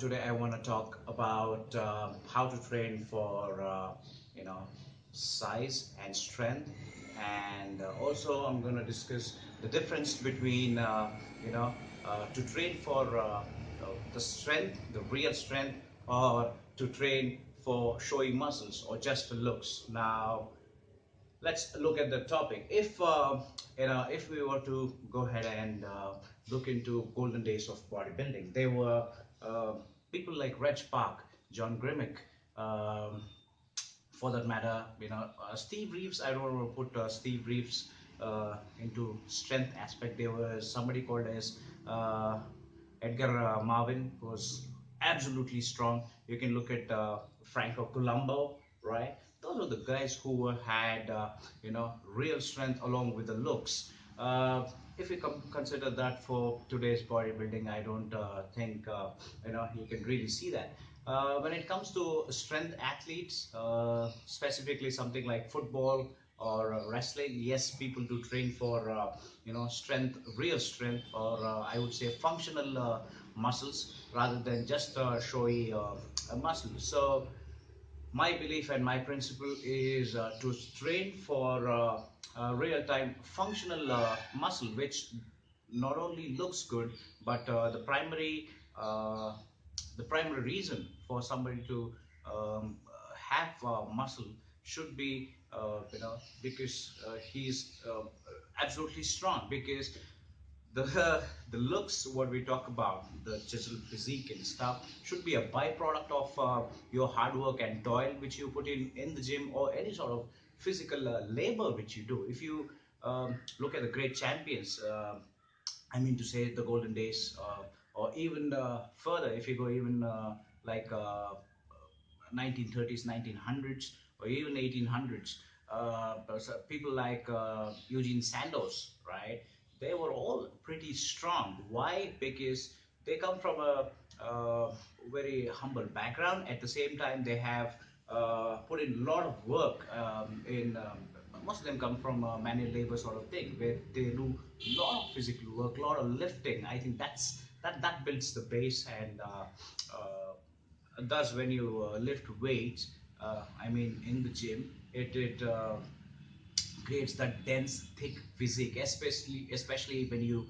Today I want to talk about how to train for size and strength, and also I'm going to discuss the difference between to train for the strength, the real strength, or to train for showing muscles or just for looks. Now let's look at the topic. If we were to go ahead and look into golden days of bodybuilding, there were uh, people like Reg Park, John Grimmick, um, for that matter, Steve Reeves. I don't want to put Steve Reeves into strength aspect. There was somebody called as Edgar Marvin, who was absolutely strong. You can look at Franco Colombo, right? Those are the guys who had real strength along with the looks. If you consider that for today's bodybuilding, I don't think you can really see that. When it comes to strength athletes, specifically something like football or wrestling, yes, people do train for strength, real strength, or I would say functional muscles rather than just showy muscles. So my belief and my principle is to train for real-time functional muscle, which not only looks good, but uh, the primary reason for somebody to have muscle should be because he's absolutely strong, because the the looks, what we talk about, the chiseled physique and stuff, should be a byproduct of your hard work and toil which you put in the gym, or any sort of physical labor which you do. If you look at the great champions, I mean to say the golden days, or even further, if you go even like 1930s, 1900s, or even 1800s. So people like Eugene Sandoz, right? They were all pretty strong. Why? Because they come from a very humble background. At the same time, they have put in a lot of work in. Most of them come from manual labor sort of thing, where they do a lot of physical work, a lot of lifting. I think that builds the base, and thus when you lift weights, I mean in the gym, it creates that dense, thick physique, especially when you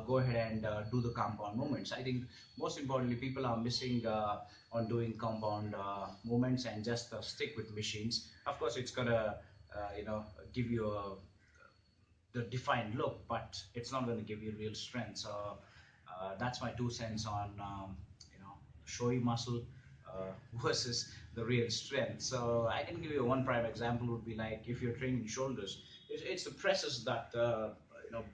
go ahead and do the compound movements. I think most importantly, people are missing on doing compound movements and just stick with machines. Of course, it's gonna give you the defined look, but it's not going to give you real strength. So that's my 2 cents on showy muscle versus the real strength. So I can give you one prime example. Would be like if you're training shoulders, it's the presses that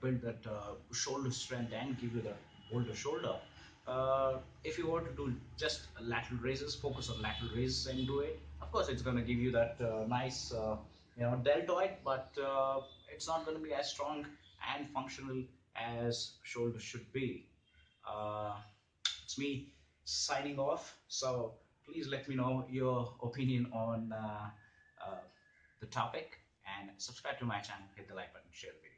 build that shoulder strength and give you the bolder shoulder. If you want to do just lateral raises, focus on lateral raises and do it. Of course, it's going to give you that nice deltoid, but it's not going to be as strong and functional as shoulder should be. Uh, it's me signing off. So please let me know your opinion on the topic, and subscribe to my channel, hit the like button, share the video.